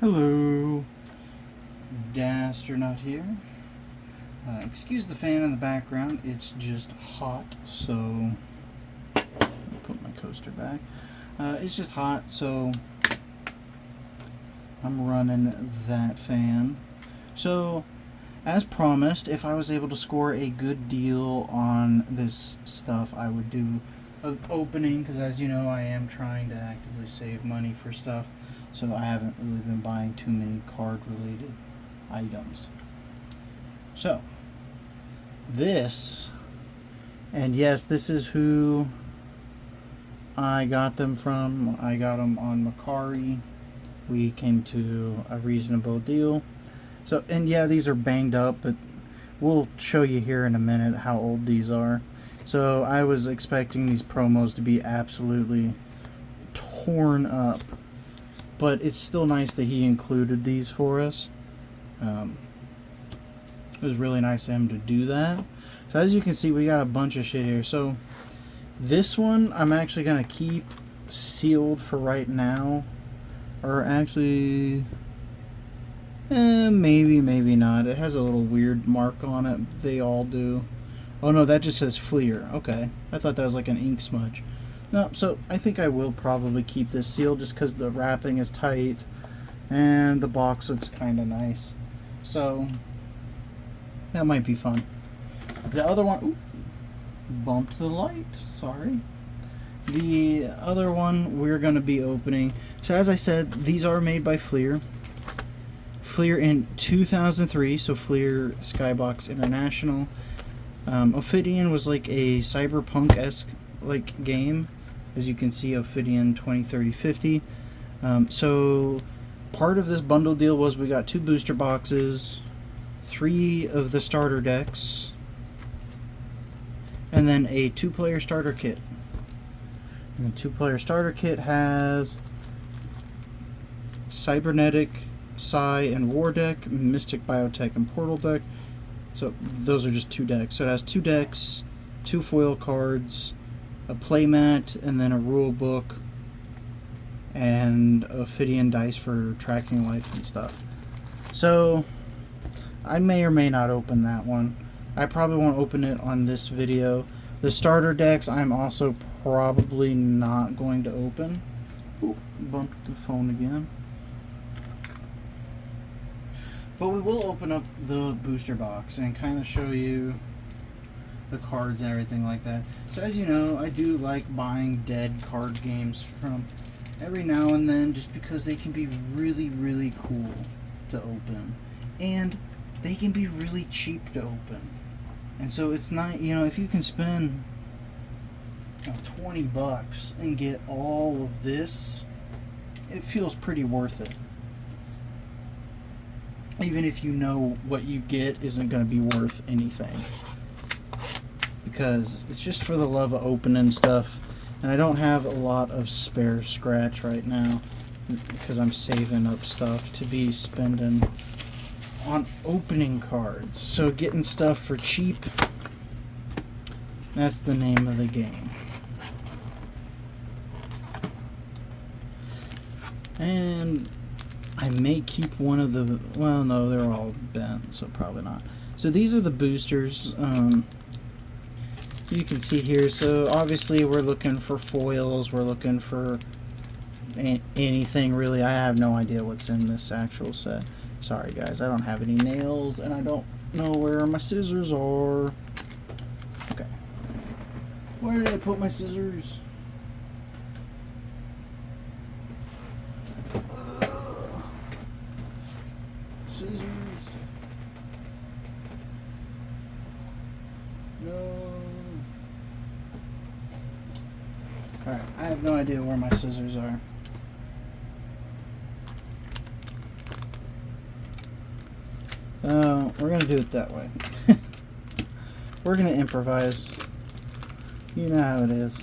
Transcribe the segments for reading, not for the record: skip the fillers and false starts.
Hello, Dastronaut here. Excuse the fan in the background, it's just hot, so put my coaster back. It's just hot, so I'm running that fan. So, as promised, if I was able to score a good deal on this stuff, I would do an opening, because as you know, I am trying to actively save money for stuff. So I haven't really been buying too many card-related items. So, this, and yes, this is who I got them from. I got them on Macari. We came to a reasonable deal. So, and yeah, these are banged up, but we'll show you here in a minute how old these are. So I was expecting these promos to be absolutely torn up. But it's still nice that he included these for us. It was really nice of him to do that. So as you can see, we got a bunch of shit here. So this one I'm actually going to keep sealed for right now. Or actually, maybe not. It has a little weird mark on it. They all do. Oh no, that just says Fleer. Okay. I thought that was like an ink smudge. No, so I think I will probably keep this sealed just because the wrapping is tight and the box looks kind of nice. So that might be fun. The other one, bumped the light, sorry. The other one we're going to be opening. So as I said, these are made by Fleer. Fleer in 2003, so Fleer Skybox International. Ophidian was like a cyberpunk-esque like game. As you can see, Ophidian 2030-50. So part of this bundle deal was we got 2 booster boxes, 3 of the starter decks, and then a 2-player starter kit. And the 2-player starter kit has Cybernetic, Psi, and War deck, Mystic, Biotech, and Portal deck. So those are just 2 decks. So it has 2 decks, 2 foil cards, a playmat, and then a rule book, and Ophidian dice for tracking life and stuff. So I may or may not open that one. I probably won't open it on this video. The starter decks I'm also probably not going to open. Ooh, bumped the phone again. But we will open up the booster box and kind of show you the cards and everything like that. So as you know, I do like buying dead card games from every now and then just because they can be really, really cool to open. And they can be really cheap to open. And so it's not, if you can spend 20 bucks and get all of this, it feels pretty worth it. Even if you know what you get isn't going to be worth anything. Because it's just for the love of opening stuff, and I don't have a lot of spare scratch right now because I'm saving up stuff to be spending on opening cards. So getting stuff for cheap, that's the name of the game. And I may keep one of the, well no, they're all bent, so probably not. So these are the boosters. You can see here, so obviously we're looking for foils, we're looking for anything really. I have no idea what's in this actual set. Sorry guys, I don't have any nails and I don't know where my scissors are. Okay. Where did I put my scissors? Scissors. No. Alright, I have no idea where my scissors are. We're going to do it that way. We're going to improvise. You know how it is.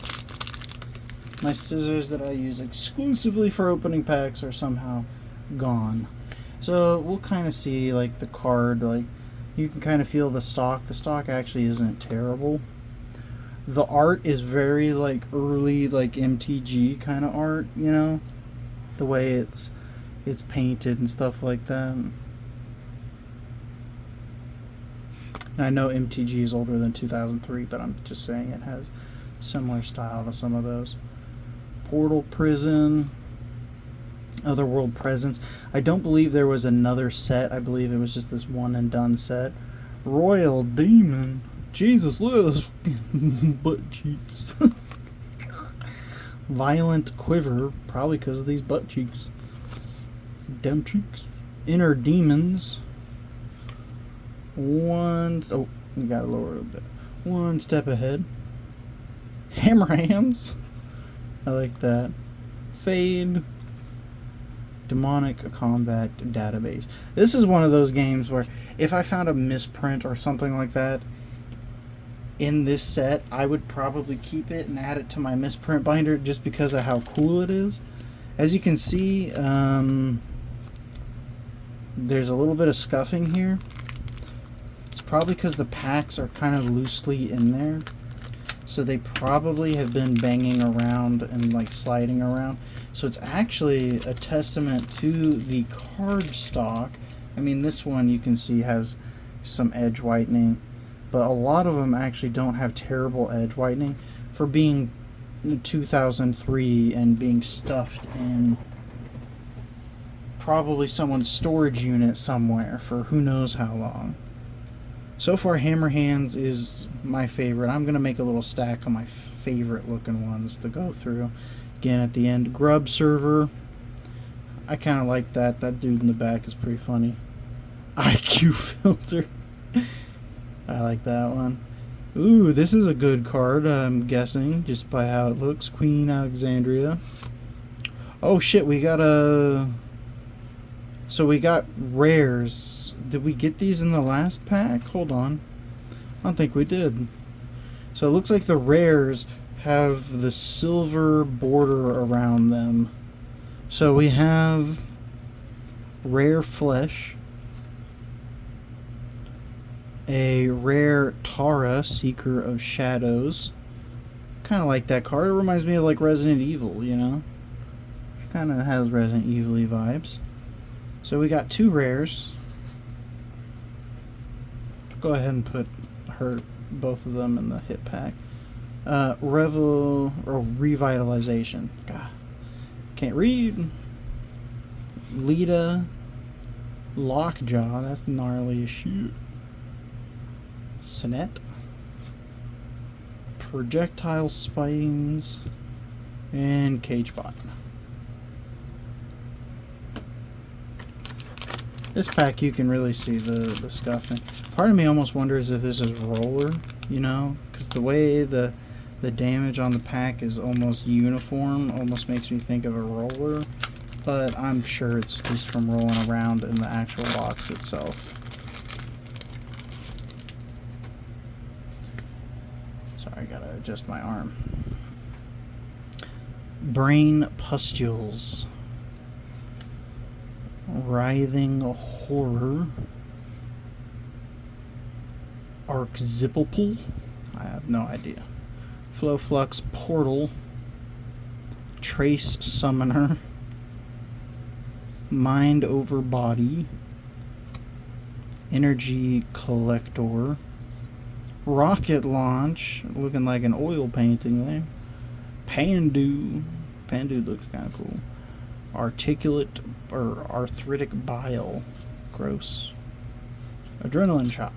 My scissors that I use exclusively for opening packs are somehow gone. So we'll kind of see like the card, like you can kind of feel the stock. The stock actually isn't terrible. The art is very like early like MTG kind of art, the way it's it's painted and stuff like that. I know MTG is older than 2003, but I'm just saying it has similar style to some of those. Portal Prison, Otherworld Presence. I don't believe there was another set. I believe it was just this one and done set. Royal Demon. Jesus, look at those butt cheeks. Violent Quiver, probably because of these butt cheeks. Dumb cheeks. Inner Demons. Oh, we gotta lower it a bit. One step ahead. Hammer Hands. I like that. Fade. Demonic Combat Database. This is one of those games where if I found a misprint or something like that in this set, I would probably keep it and add it to my misprint binder just because of how cool it is. As you can see, there's a little bit of scuffing here. It's probably because the packs are kind of loosely in there. So they probably have been banging around and like sliding around. So it's actually a testament to the card stock. I mean, this one you can see has some edge whitening, but a lot of them actually don't have terrible edge whitening for being 2003 and being stuffed in probably someone's storage unit somewhere for who knows how long. So far, Hammer Hands is my favorite. I'm going to make a little stack of my favorite looking ones to go through. Again, at the end, Grub Server. I kind of like that. That dude in the back is pretty funny. IQ Filter. I like that one. Ooh, this is a good card, I'm guessing, just by how it looks. Queen Alexandria. Oh shit, we got a... So we got rares. Did we get these in the last pack? Hold on. I don't think we did. So it looks like the rares have the silver border around them. So we have Rare Flesh, a rare Tara, Seeker of Shadows. Kind of like that card. It reminds me of like Resident Evil, you know? Kind of has Resident Evil-y vibes. So we got two rares. Go ahead and put both of them in the hit pack. Revitalization. God, can't read. Lita, Lockjaw. That's gnarly as shit. Sinet, Projectile Spines, and Cagebot. This pack, you can really see the scuffing. Part of me almost wonders if this is roller, you know, because the way the damage on the pack is almost uniform almost makes me think of a roller, but I'm sure it's just from rolling around in the actual box itself. Sorry, I gotta adjust my arm. Brain Pustules. Writhing Horror. Archzipplepool? I have no idea. Flowflux Portal. Trace Summoner. Mind Over Body. Energy Collector. Rocket Launch. Looking like an oil painting there. Pandu. Pandu looks kind of cool. Articulate or Arthritic Bile. Gross. Adrenaline Shot.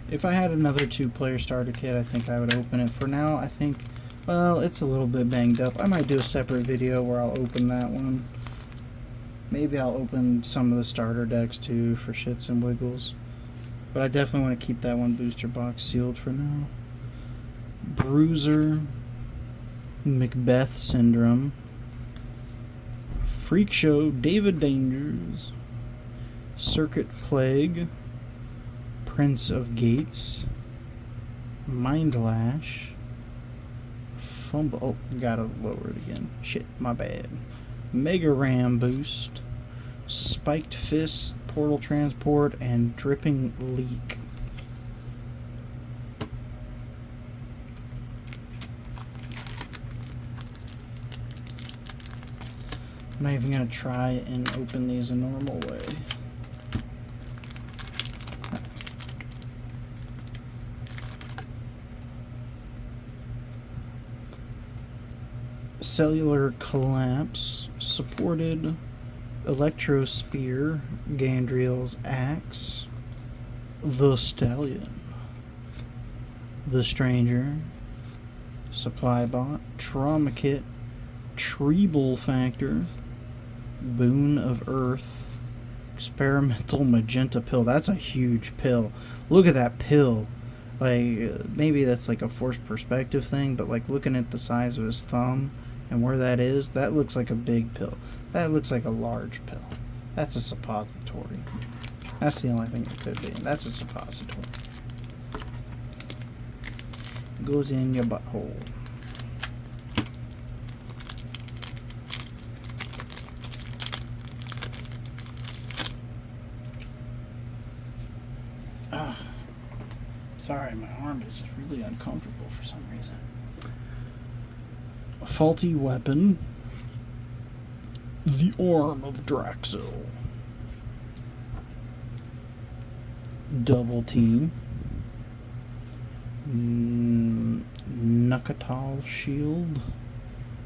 If I had another 2-player starter kit, I think I would open it. For now, I think, well, it's a little bit banged up. I might do a separate video where I'll open that one. Maybe I'll open some of the starter decks too for shits and wiggles. But I definitely want to keep that one booster box sealed for now. Bruiser, Macbeth Syndrome, Freak Show, David Dangers, Circuit Plague, Prince of Gates, Mind Lash, Fumble. Oh, gotta lower it again. Shit, my bad. Mega Ram Boost, Spiked Fist, Portal Transport, and Dripping Leak. I'm not even going to try and open these a normal way. Cellular collapse, supported electro spear, Gandriel's axe, the stallion, the stranger, supply bot, trauma kit, treble factor, boon of earth, experimental magenta pill. That's a huge pill. Look at that pill. Like, maybe that's like a forced perspective thing, but like looking at the size of his thumb and where that is, that looks like a big pill. That looks like a large pill. That's a suppository. That's the only thing it could be. That's a suppository. It goes in your butthole. Sorry, my arm is just really uncomfortable for some reason. A faulty weapon. The arm of Draxil. Double team. Nukatal shield.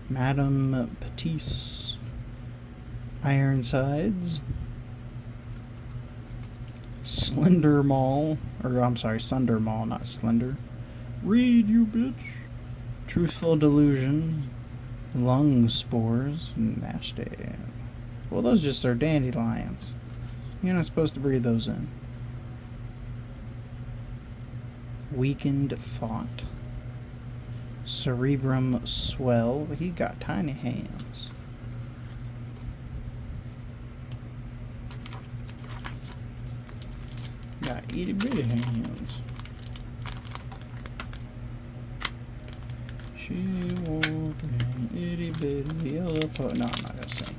Madame Petite. Ironsides. Slender Maul, or I'm sorry, Sunder Maul, not Slender. Read, you bitch. Truthful Delusion. Lung Spores. Nasty. Well, those just are dandelions. You're not supposed to breathe those in. Weakened Thought. Cerebrum Swell. He got tiny hands. Got itty bitty hands. She wore an itty bitty yellow po. No, I'm not gonna sing.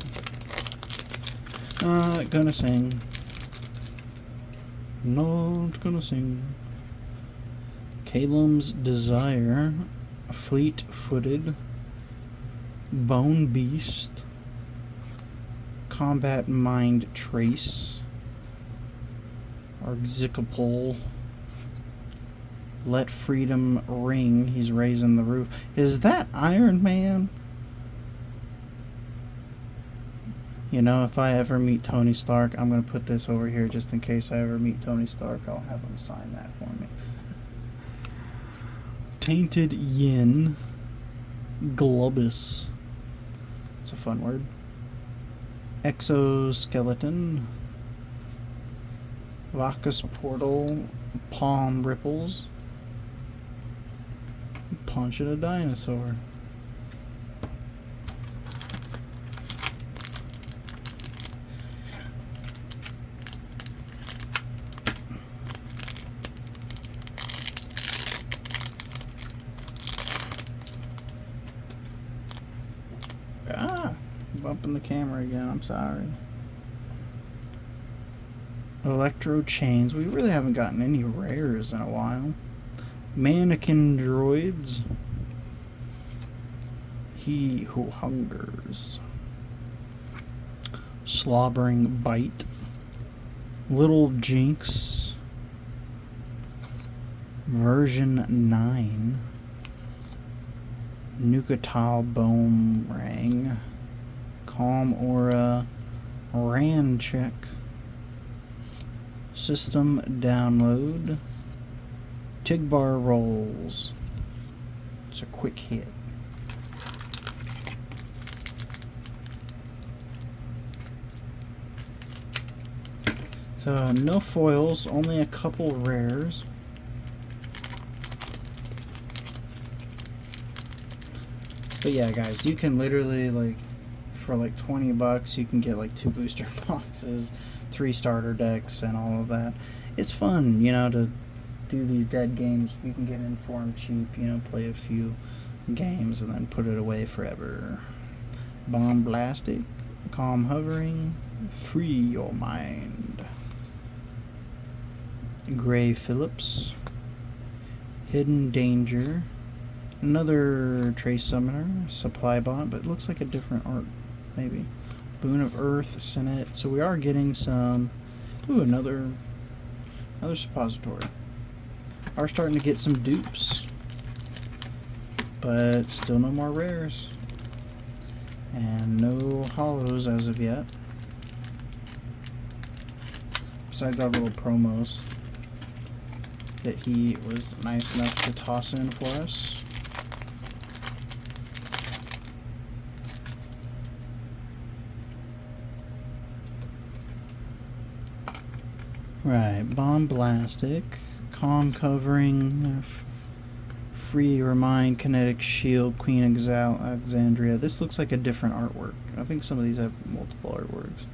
Not gonna sing. Not gonna sing. Calum's Desire. Fleet Footed. Bone Beast. Combat Mind Trace. Arxicopole. Let Freedom Ring. He's raising the roof. Is that Iron Man? You know, if I ever meet Tony Stark, I'm going to put this over here just in case I ever meet Tony Stark. I'll have him sign that for me. Tainted Yin. Globus. It's a fun word. Exoskeleton. Vacus Portal. Palm Ripples. Punch at a dinosaur. Bumping the camera again, I'm sorry. Electro Chains. We really haven't gotten any rares in a while. Mannequin Droids. He Who Hungers. Slobbering Bite. Little Jinx. Version 9. Nukatal Boomerang. Calm Aura. Ran Check. System Download. Tigbar Rolls. It's a quick hit. So no foils, only a couple rares. But yeah, guys, you can literally, like, for like 20 bucks, you can get like 2 booster boxes, 3 starter decks, and all of that. It's fun, you know, to do these dead games. You can get in for them cheap, you know, play a few games and then put it away forever. Bomb Blastic, Calm Hovering, Free Your Mind. Gray Phillips, Hidden Danger, another Trace Summoner, Supply Bot, but it looks like a different art, maybe. Boon of Earth, Senate. So we are getting some. Ooh, another suppository. Are starting to get some dupes, but still no more rares, and no hollows as of yet. Besides our little promos that he was nice enough to toss in for us. Right, Bombastic, Calm Covering, Free Your Mind, Kinetic Shield, Queen Alexandria. This looks like a different artwork. I think some of these have multiple artworks.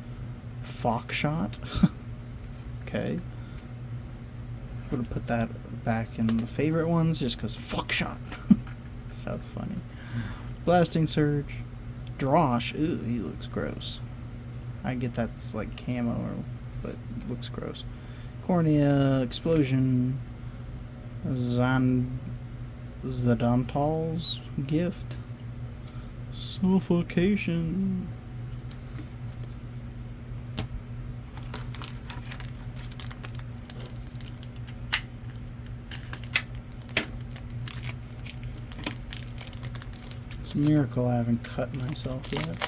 Foxshot. Okay. Would have put that back in the favorite ones just because Foxshot. Sounds funny. Blasting Surge. Drosh. Ooh, he looks gross. I get that's like camo, but it looks gross. Cornea, Explosion, Zadontal's Gift, Suffocation. It's a miracle I haven't cut myself yet.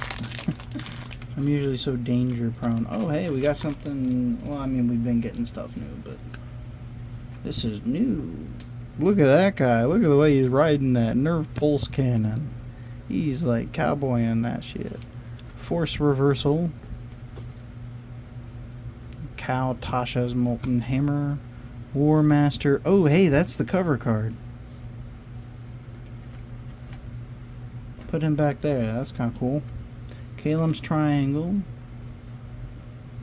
I'm usually so danger prone. Oh, hey, we got something. Well, I mean, we've been getting stuff new, but this is new. Look at that guy. Look at the way he's riding that Nerve Pulse Cannon. He's like cowboying that shit. Force Reversal. Cal Tasha's Molten Hammer. War Master. Oh, hey, that's the cover card. Put him back there. That's kind of cool. Calum's Triangle.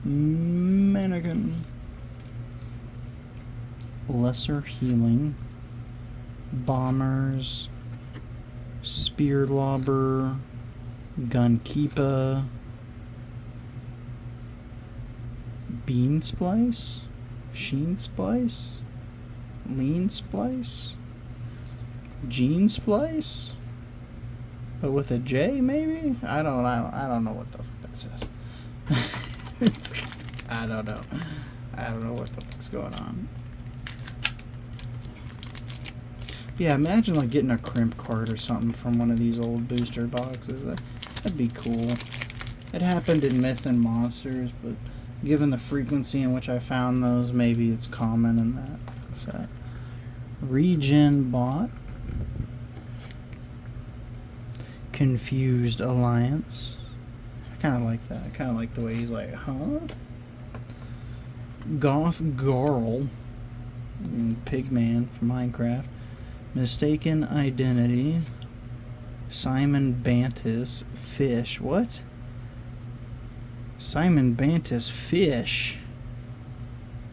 Mannequin. Lesser Healing. Bombers. Spear Lobber. Gunkeeper. Bean Splice. Sheen Splice. Lean Splice. Gene Splice. But with a J, maybe? I don't know what the fuck that says. I don't know. I don't know what the fuck's going on. Yeah, imagine like getting a crimp card or something from one of these old booster boxes. That'd be cool. It happened in Myth and Monsters, but given the frequency in which I found those, maybe it's common in that set. Regen Bot. Confused Alliance. I kind of like that. I kind of like the way he's like, huh? Goth Garl. Pigman from Minecraft. Mistaken Identity. Simon Bantis. Fish. What? Simon Bantis. Fish.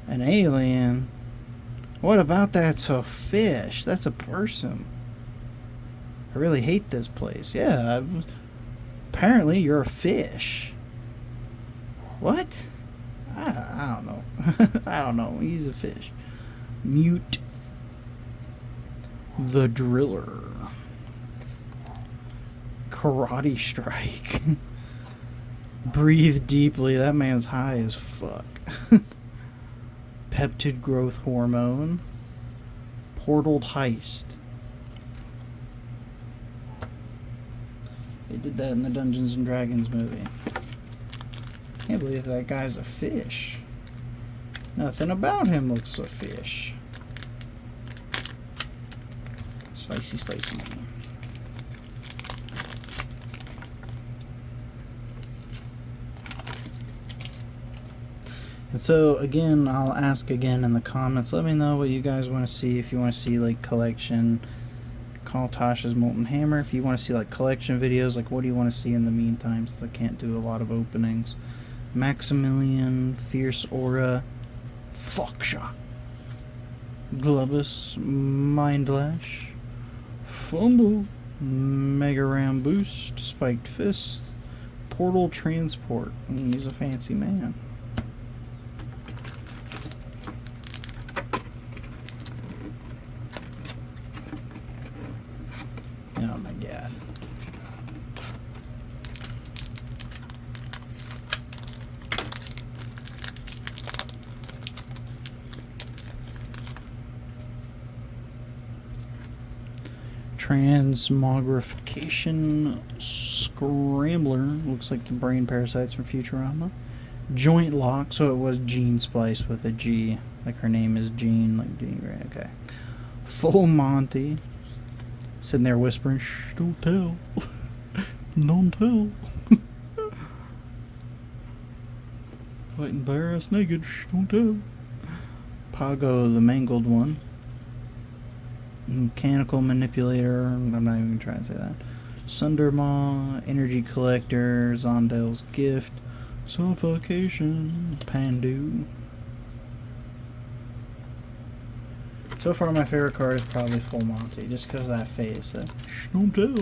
An alien. What about that's a fish? That's a person. I really hate this place. Yeah, apparently you're a fish. What? I don't know. I don't know. He's a fish. Mute. The Driller. Karate Strike. Breathe Deeply. That man's high as fuck. Peptid Growth Hormone. Portaled Heist. They did that in the Dungeons and Dragons movie. Can't believe that guy's a fish. Nothing about him looks a fish. Slicey, slicey. And so, again, I'll ask again in the comments. Let me know what you guys want to see. If you want to see, like, collection... Call Tasha's Molten Hammer. If you want to see like collection videos, like what do you want to see in the meantime, since I can't do a lot of openings. Maximilian, Fierce Aura, Foxshot, Globus, Mindlash, Fumble, Mega Ram Boost, Spiked Fist, Portal Transport. He's a fancy man. Oh my god. Transmogrification Scrambler. Looks like the brain parasites from Futurama. Joint lock, so it was Gene Splice with a G. Like her name is Jean, like Jean Grey. Okay. Full Monty. Sitting there whispering, shh, don't tell. Don't tell. Fighting bare ass naked, shh, don't tell. Pago, the mangled one. Mechanical manipulator. I'm not even trying to say that. Sundermaw, energy collector, Zondel's gift, suffocation, Pandu. So far, my favorite card is probably Full Monty, just because of that face. Shh, don't tell.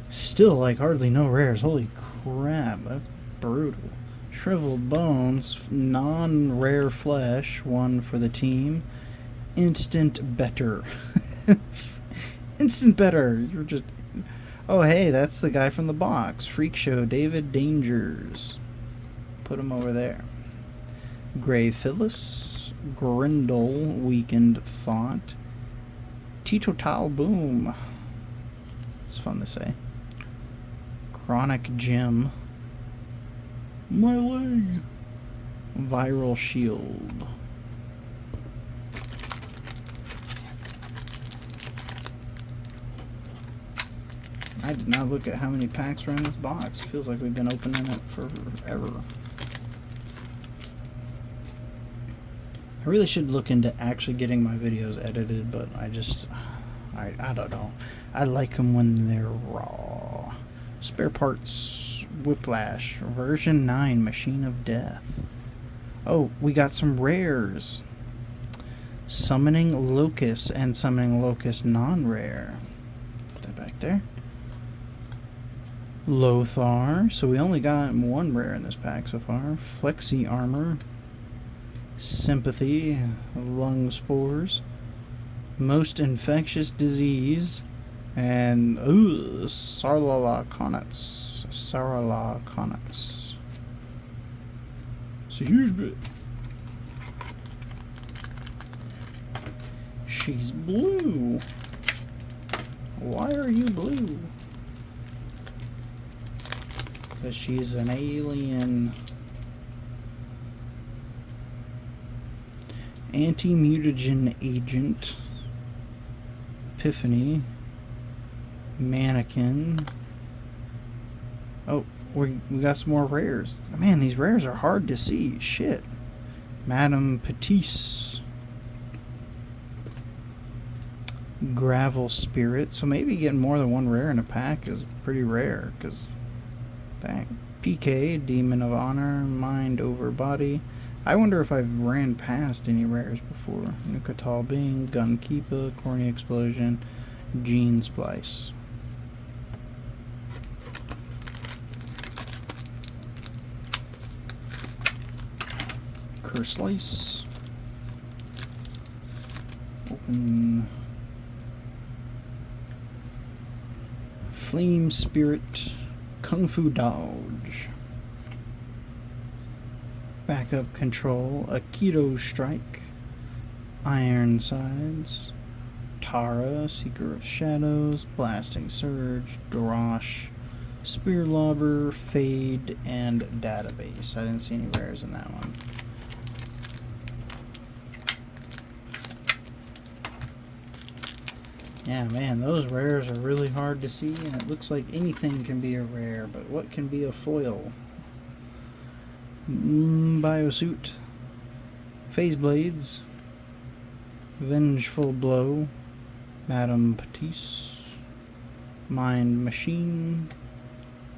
Still, like, hardly no rares. Holy crap, that's brutal. Shriveled Bones, non-rare flesh, one for the team. Instant better. Instant better. You're just... Oh, hey, that's the guy from the box. Freak Show, David Dangers. Put him over there. Grey Phyllis, Grindel, Weakened Thought. Teetotal Boom. It's fun to say. Chronic Gem. My leg. Viral Shield. I did not look at how many packs were in this box. Feels like we've been opening it forever. I really should look into actually getting my videos edited, but I don't know. I like them when they're raw. Spare parts, Whiplash, version 9, Machine of Death. Oh, we got some rares. Summoning Locust and Summoning Locust non-rare. Put that back there. Lothar, so we only got one rare in this pack so far. Flexi Armor. Sympathy, Lung Spores. Most Infectious Disease. And, Sarlalaconets. Sarlalaconets. It's a huge bit. She's blue. Why are you blue? Because she's an alien. Anti-mutagen agent. Epiphany. Mannequin. Oh, we got some more rares. Man, these rares are hard to see. Shit. Madame Petite. Gravel Spirit. So maybe getting more than one rare in a pack is pretty rare. Because, dang. PK, Demon of Honor, Mind Over Body. I wonder if I've ran past any rares before. Nukatal Bing, Gunkeeper, Corny Explosion, Gene Splice. Slice. Open. Flame Spirit. Kung Fu Dodge. Backup Control. Aikido Strike. Iron Sides. Tara. Seeker of Shadows. Blasting Surge. Drosh. Spear Lobber. Fade. And Database. I didn't see any rares in that one. Yeah, man, those rares are really hard to see, and it looks like anything can be a rare, but what can be a foil? Biosuit. Phase Blades. Vengeful Blow. Madame Petite. Mind Machine.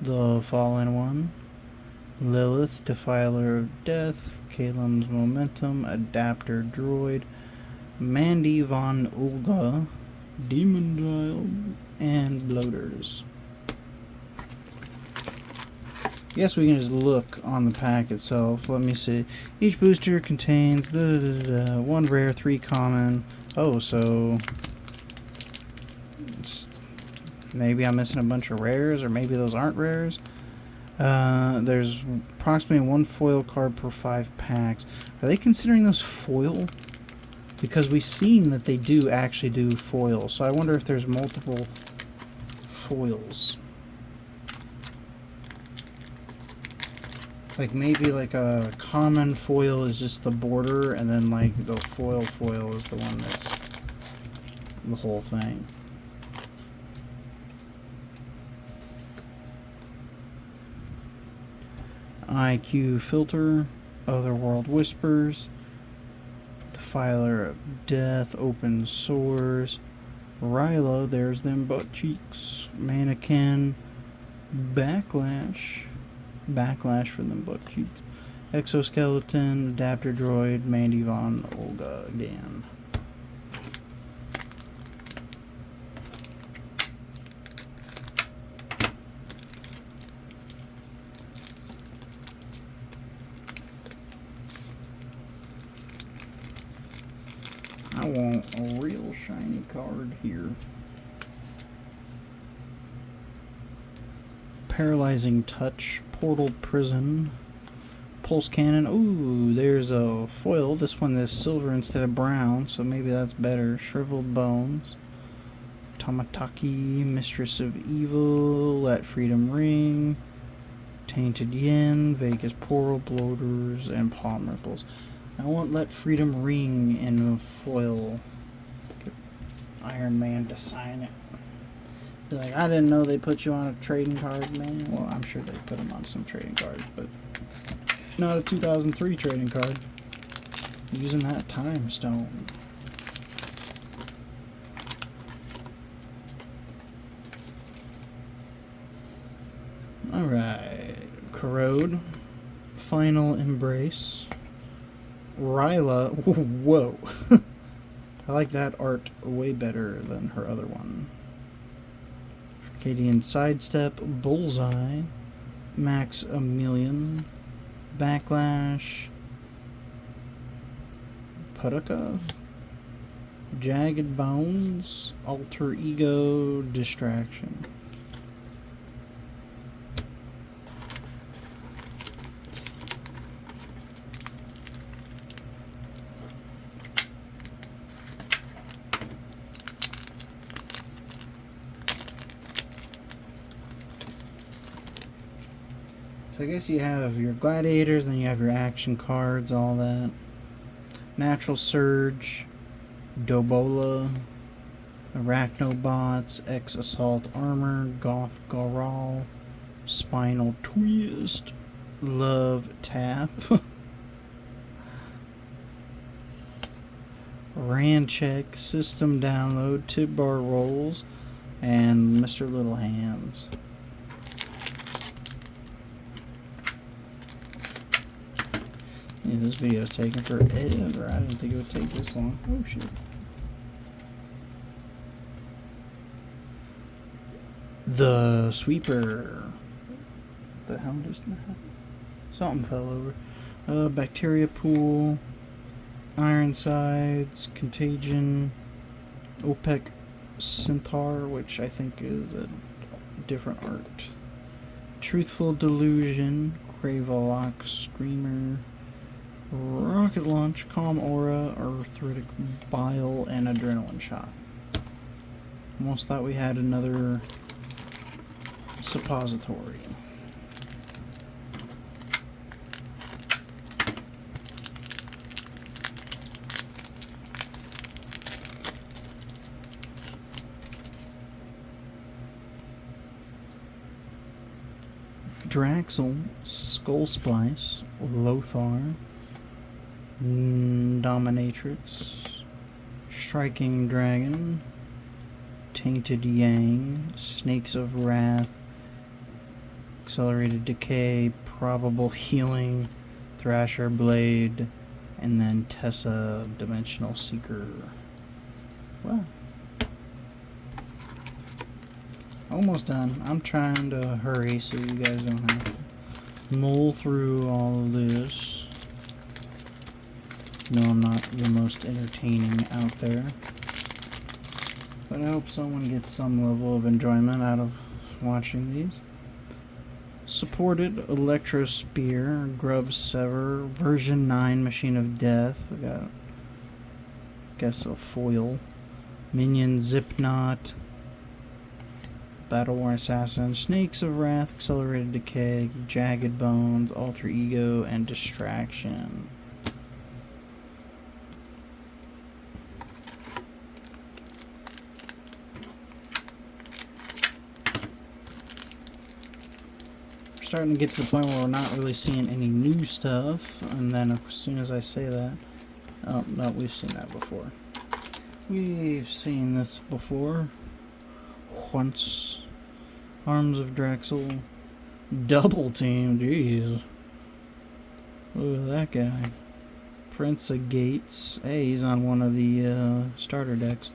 The Fallen One. Lilith, Defiler of Death. Kalem's Momentum. Adapter Droid. Mandy von Olga. Demon Child, and Bloaters. Guess we can just look on the pack itself. Let me see. Each booster contains one rare, 3 common. Oh, so maybe I'm missing a bunch of rares, or maybe those aren't rares. There's approximately 1 foil card per 5 packs. Are they considering those foil? Because we've seen that they do actually do foil. So I wonder if there's multiple foils. Like maybe like a common foil is just the border, and then like the foil is the one that's the whole thing. IQ Filter, Otherworld Whispers, Defiler of Death, Open Sores, Rilo, there's them butt cheeks, Mannequin, Backlash for them butt cheeks, Exoskeleton, Adapter Droid, Mandy Von Olga again. I want a real shiny card here. Paralyzing Touch, Portal Prison, Pulse Cannon. Ooh, there's a foil. This one is silver instead of brown, so maybe that's better. Shriveled Bones, Tamataki, Mistress of Evil, Let Freedom Ring, Tainted Yin, Vegas Portal, Bloaters, and Palm Ripples. I want Let Freedom Ring in a foil. Get Iron Man to sign it. Be like, I didn't know they put you on a trading card, man. Well, I'm sure they put him on some trading cards, but not a 2003 trading card. Using that time stone. Alright. Corrode. Final Embrace. Ryla. Whoa. I like that art way better than her other one. Circadian Sidestep, Bullseye, Maximilian, Backlash, Putuka, Jagged Bones, Alter Ego, Distraction. So I guess you have your gladiators, then you have your action cards, all that. Natural Surge, Dobola, Arachnobots, X Assault Armor, Goth Goral, Spinal Twist, Love Tap, Rancheck, System Download, Tidbar Rolls, and Mr. Little Hands. Yeah, this video is taking forever. I didn't think it would take this long. Oh shit. The Sweeper. What the hell just happened? Something fell over. Bacteria Pool. Ironsides. Contagion. OPEC Centaur, which I think is a different art. Truthful Delusion. Cravolock Screamer. Rocket Launch, Calm Aura, Arthritic Bile, and Adrenaline Shot. Almost thought we had another suppository. Draxel, Skull Splice, Lothar, Dominatrix, Striking Dragon, Tainted Yang, Snakes of Wrath, Accelerated Decay, Probable Healing, Thrasher Blade, and then Tessa Dimensional Seeker. Wow. Almost done. I'm trying to hurry so you guys don't have to mull through all of this. No, I'm not the most entertaining out there, but I hope someone gets some level of enjoyment out of watching these. Supported Electro Spear, Grub Sever, version 9 Machine of Death. We got, guess, a foil. Minion Zipknot, Battle War Assassin, Snakes of Wrath, Accelerated Decay, Jagged Bones, Alter Ego, and Distraction. Starting to get to the point where we're not really seeing any new stuff, and then as soon as I say that, oh no, we've seen that before. We've seen this before. Once. Arms of Drexel. Double Team, jeez. Look at that guy. Prince of Gates. Hey, he's on one of the starter decks.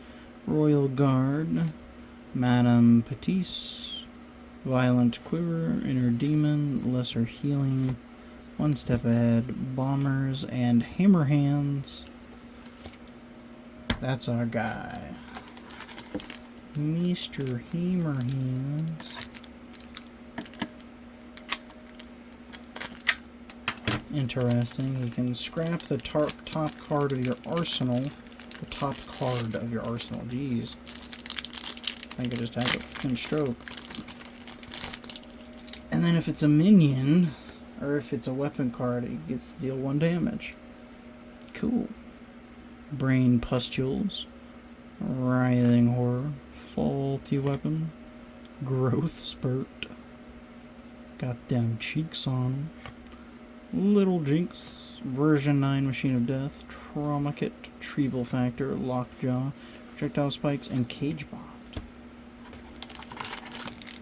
Royal Guard. Madame Petite. Violent Quiver, Inner Demon, Lesser Healing, One Step Ahead, Bombers, and Hammerhands. That's our guy. Mr. Hammerhands. Interesting. You can scrap the top card of your arsenal. The top card of your arsenal. Jeez. I think I just had a fucking stroke. And then if it's a minion, or if it's a weapon card, it gets to deal 1 damage. Cool. Brain Pustules. Writhing Horror. Faulty Weapon. Growth Spurt. Goddamn cheeks on. Little Jinx. Version 9 Machine of Death. Trauma Kit. Treble Factor. Lockjaw. Projectile Spikes. And Cage Bomb.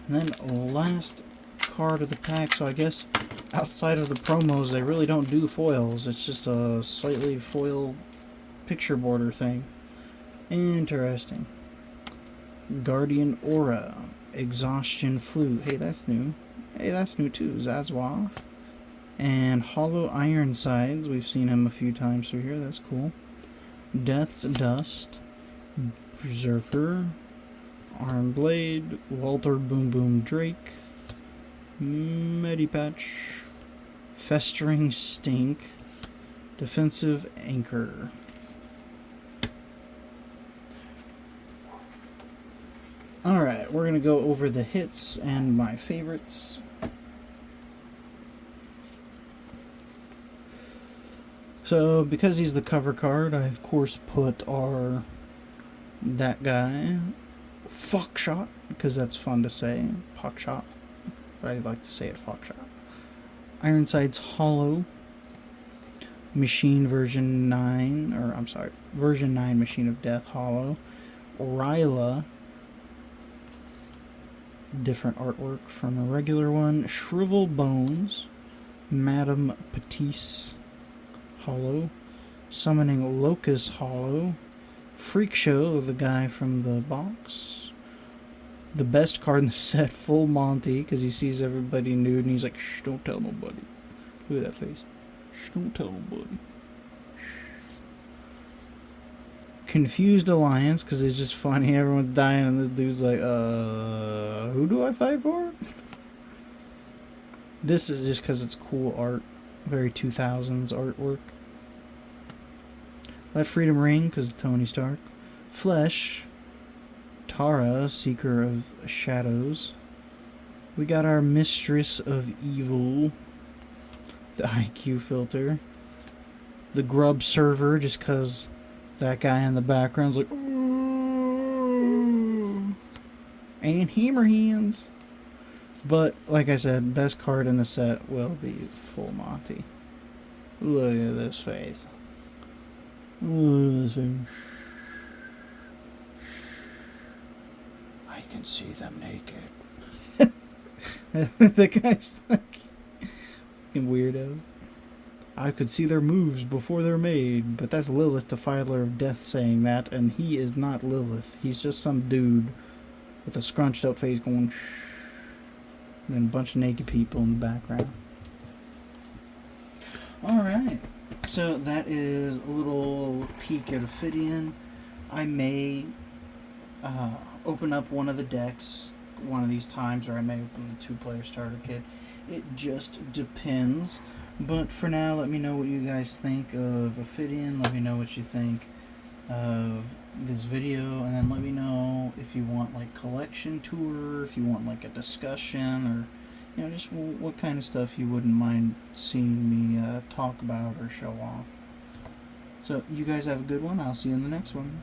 And then last card of the pack, so I guess outside of the promos they really don't do foils. It's just a slightly foil picture border thing. Interesting. Guardian Aura. Exhaustion Flu. Hey, that's new. Hey, that's new too. Zazwa. And Hollow Ironsides. We've seen him a few times through here. That's cool. Death's Dust. Berserker. Armblade. Walter Boom Boom Drake. Medipatch. Festering Stink. Defensive Anchor. Alright, we're going to go over the hits and my favorites. So, because he's the cover card, I of course put that guy, Fuckshot, because that's fun to say, Puckshot, but I like to say it Fuckshot. Ironside's Hollow, version 9 Machine of Death Hollow, Ryla, different artwork from a regular one, Shrivel Bones, Madame Petite Hollow, Summoning Locust Hollow, Freak Show, the guy from the box, the best card in the set, Full Monty, because he sees everybody nude and he's like, shh, don't tell nobody. Look at that face. Shh, don't tell nobody. Shh. Confused Alliance, because it's just funny, everyone's dying and this dude's like, who do I fight for? This is just because it's cool art, very 2000s artwork. Let Freedom Ring, because Tony Stark. Flesh. Tara, Seeker of Shadows. We got our Mistress of Evil. The IQ filter. The Grub Server, just because that guy in the background's like, ooh. And Hammerhands. But, like I said, best card in the set will be Full Monty. Look at this face. I can see them naked. The guy's like fucking weirdo. I could see their moves before they're made, but that's Lilith, the Filer of Death, saying that, and he is not Lilith. He's just some dude with a scrunched up face going shh, and then a bunch of naked people in the background. Alright. So that is a little peek at Ophidian. I may open up one of the decks one of these times, or I may open the 2-player starter kit. It just depends. But for now, let me know what you guys think of Ophidian. Let me know what you think of this video, and then let me know if you want like collection tour, if you want like a discussion, or just what kind of stuff you wouldn't mind seeing me talk about or show off. So you guys have a good one. I'll see you in the next one.